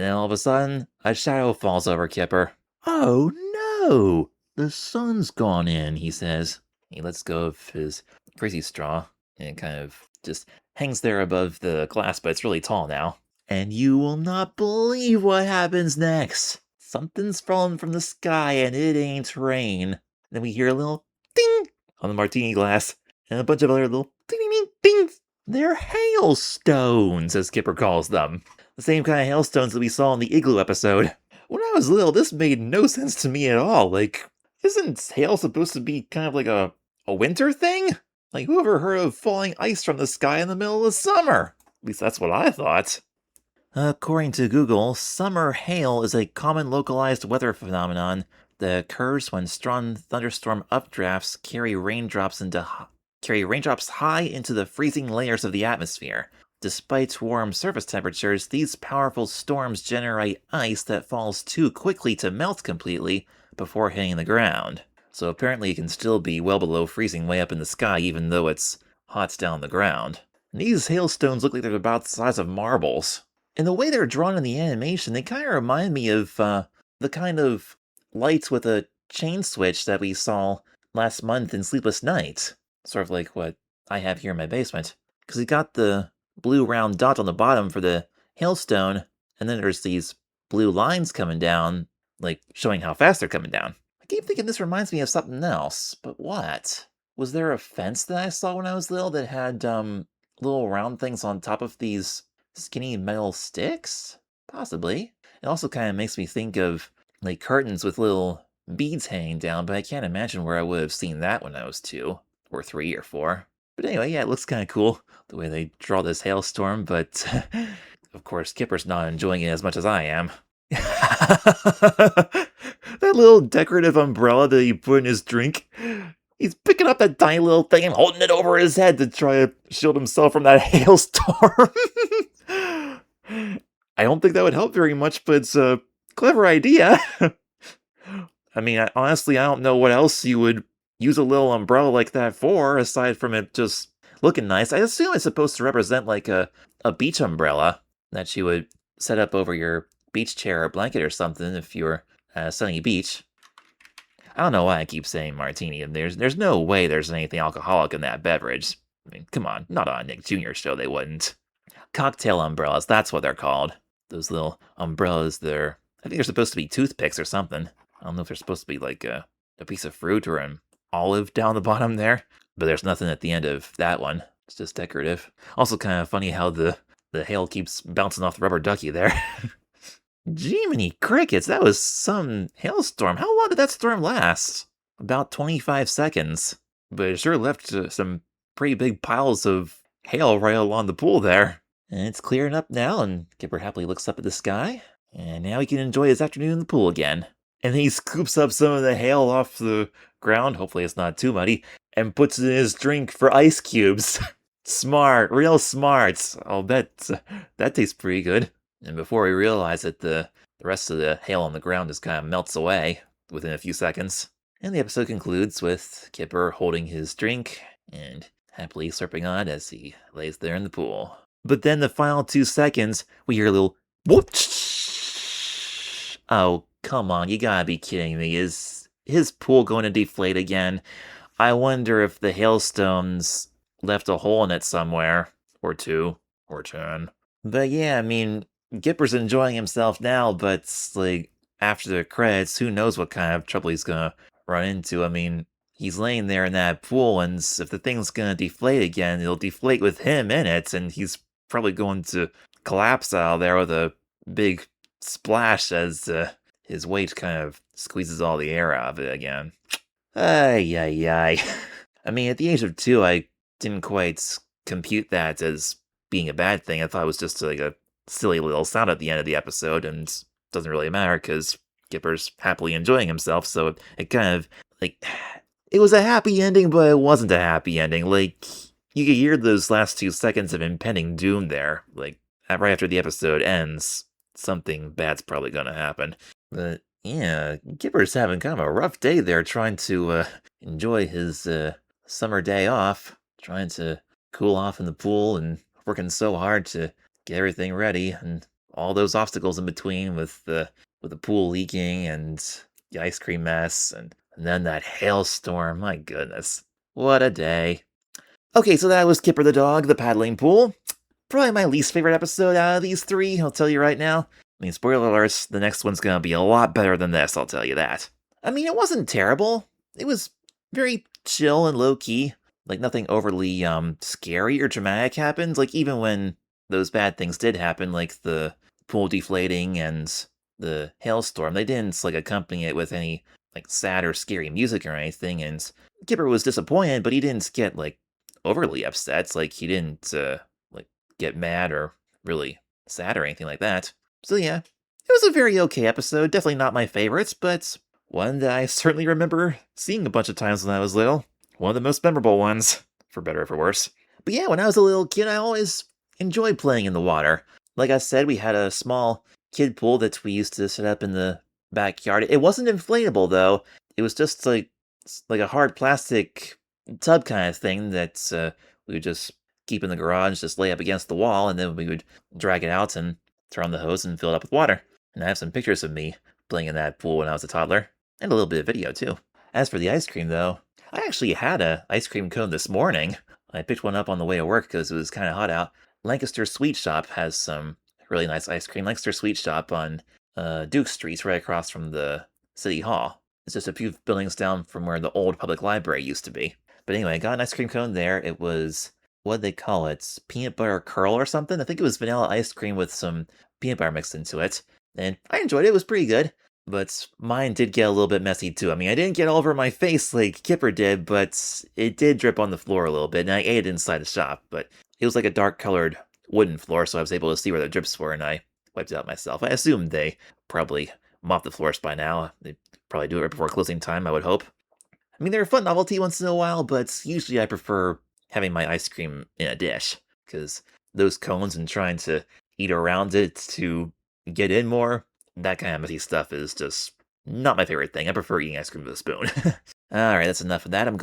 And all of a sudden, a shadow falls over Kipper. Oh no! The sun's gone in, he says. He lets go of his crazy straw and kind of just hangs there above the glass, but it's really tall now. And you will not believe what happens next. Something's fallen from the sky and it ain't rain. Then we hear a little ding on the martini glass and a bunch of other little ding ding ding dings. They're hailstones, as Kipper calls them. The same kind of hailstones that we saw in the igloo episode. When I was little, this made no sense to me at all. Like, isn't hail supposed to be kind of like a winter thing? Like, who ever heard of falling ice from the sky in the middle of the summer? At least that's what I thought. According to Google, summer hail is a common localized weather phenomenon that occurs when strong thunderstorm updrafts carry raindrops high into the freezing layers of the atmosphere. Despite warm surface temperatures, these powerful storms generate ice that falls too quickly to melt completely before hitting the ground. So apparently it can still be well below freezing way up in the sky even though it's hot down on the ground. And these hailstones look like they're about the size of marbles. And the way they're drawn in the animation, they kind of remind me of the kind of lights with a chain switch that we saw last month in Sleepless Night. Sort of like what I have here in my basement. Because we got the blue round dot on the bottom for the hailstone, and then there's these blue lines coming down, like showing how fast they're coming down. I keep thinking this reminds me of something else, but what? Was there a fence that I saw when I was little that had little round things on top of these skinny metal sticks? Possibly. It also kind of makes me think of like curtains with little beads hanging down, but I can't imagine where I would have seen that when I was 2, or 3, or 4. But anyway, yeah, it looks kind of cool the way they draw this hailstorm, but of course, Kipper's not enjoying it as much as I am. That little decorative umbrella that he put in his drink, he's picking up that tiny little thing and holding it over his head to try to shield himself from that hailstorm. I don't think that would help very much, but it's a clever idea. I mean, honestly, I don't know what else you would use a little umbrella like that for, aside from it just looking nice. I assume it's supposed to represent like a beach umbrella that you would set up over your beach chair or blanket or something if you're at a sunny beach. I don't know why I keep saying martini, and there's no way there's anything alcoholic in that beverage. I mean, come on, not on a Nick Jr. show they wouldn't. Cocktail umbrellas, that's what they're called. Those little umbrellas, I think they're supposed to be toothpicks or something. I don't know if they're supposed to be like a piece of fruit or an olive down the bottom there, but there's nothing at the end of that one. It's just decorative. Also kind of funny how the hail keeps bouncing off the rubber ducky there. Jiminy crickets, that was some hailstorm. How long did that storm last? About 25 seconds. But it sure left some pretty big piles of hail right along the pool there. And it's clearing up now, and Kipper happily looks up at the sky. And now he can enjoy his afternoon in the pool again. And then he scoops up some of the hail off the ground, hopefully it's not too muddy, and puts it in his drink for ice cubes. Smart, real smart. I'll bet that tastes pretty good. And before we realize it, the rest of the hail on the ground just kind of melts away within a few seconds. And the episode concludes with Kipper holding his drink and happily slurping on it as he lays there in the pool. But then the final 2 seconds, we hear a little whoosh. Oh, come on, you gotta be kidding me. Is his pool going to deflate again? I wonder if the hailstones left a hole in it somewhere. Or 2. Or 10. But yeah, I mean, Kipper's enjoying himself now, but like after the credits, who knows what kind of trouble he's gonna run into. I mean, he's laying there in that pool, and if the thing's gonna deflate again, it'll deflate with him in it, and he's probably going to collapse out of there with a big splash as his weight kind of squeezes all the air out of it again. Ay, ay, ay. I mean, at the age of 2, I didn't quite compute that as being a bad thing. I thought it was just like a silly little sound at the end of the episode, and it doesn't really matter because Kipper's happily enjoying himself, so it kind of, like, it was a happy ending, but it wasn't a happy ending. Like, you could hear those last 2 seconds of impending doom there. Like, right after the episode ends, something bad's probably gonna happen. But, yeah, Kipper's having kind of a rough day there trying to enjoy his summer day off, trying to cool off in the pool and working so hard to get everything ready, and all those obstacles in between with the pool leaking and the ice cream mess, and then that hailstorm. My goodness, what a day! Okay, so that was Kipper the dog, the paddling pool. Probably my least favorite episode out of these three, I'll tell you right now. I mean, spoiler alerts, the next one's gonna be a lot better than this, I'll tell you that. I mean, it wasn't terrible. It was very chill and low-key. Like, nothing overly, scary or dramatic happened. Like, even when those bad things did happen, like the pool deflating and the hailstorm, they didn't, like, accompany it with any, like, sad or scary music or anything, and Kipper was disappointed, but he didn't get, like, overly upset. Like, he didn't, like, get mad or really sad or anything like that. So yeah, it was a very okay episode. Definitely not my favorite, but one that I certainly remember seeing a bunch of times when I was little. One of the most memorable ones, for better or for worse. But yeah, when I was a little kid, I always enjoyed playing in the water. Like I said, we had a small kid pool that we used to set up in the backyard. It wasn't inflatable though. It was just like a hard plastic tub kind of thing that we would just keep in the garage, just lay up against the wall, and then we would drag it out and turn on the hose and fill it up with water. And I have some pictures of me playing in that pool when I was a toddler, and a little bit of video too. As for the ice cream though, I actually had a ice cream cone this morning. I picked one up on the way to work because it was kind of hot out. Lancaster Sweet Shop has some really nice ice cream. Lancaster Sweet Shop on Duke Street, right across from the City Hall. It's just a few buildings down from where the old public library used to be. But anyway, I got an ice cream cone there. It was, what'd they call it? Peanut butter curl or something? I think it was vanilla ice cream with some peanut butter mixed into it. And I enjoyed it. It was pretty good. But mine did get a little bit messy too. I mean, I didn't get all over my face like Kipper did, but it did drip on the floor a little bit, and I ate it inside the shop. But it was like a dark-colored wooden floor, so I was able to see where the drips were, and I wiped it out myself. I assumed they probably mopped the floors by now. They probably do it right before closing time, I would hope. I mean, they're a fun novelty once in a while, but usually I prefer having my ice cream in a dish, because those cones and trying to eat around it to get in more, that kind of messy stuff is just not my favorite thing. I prefer eating ice cream with a spoon. Alright, that's enough of that. I'm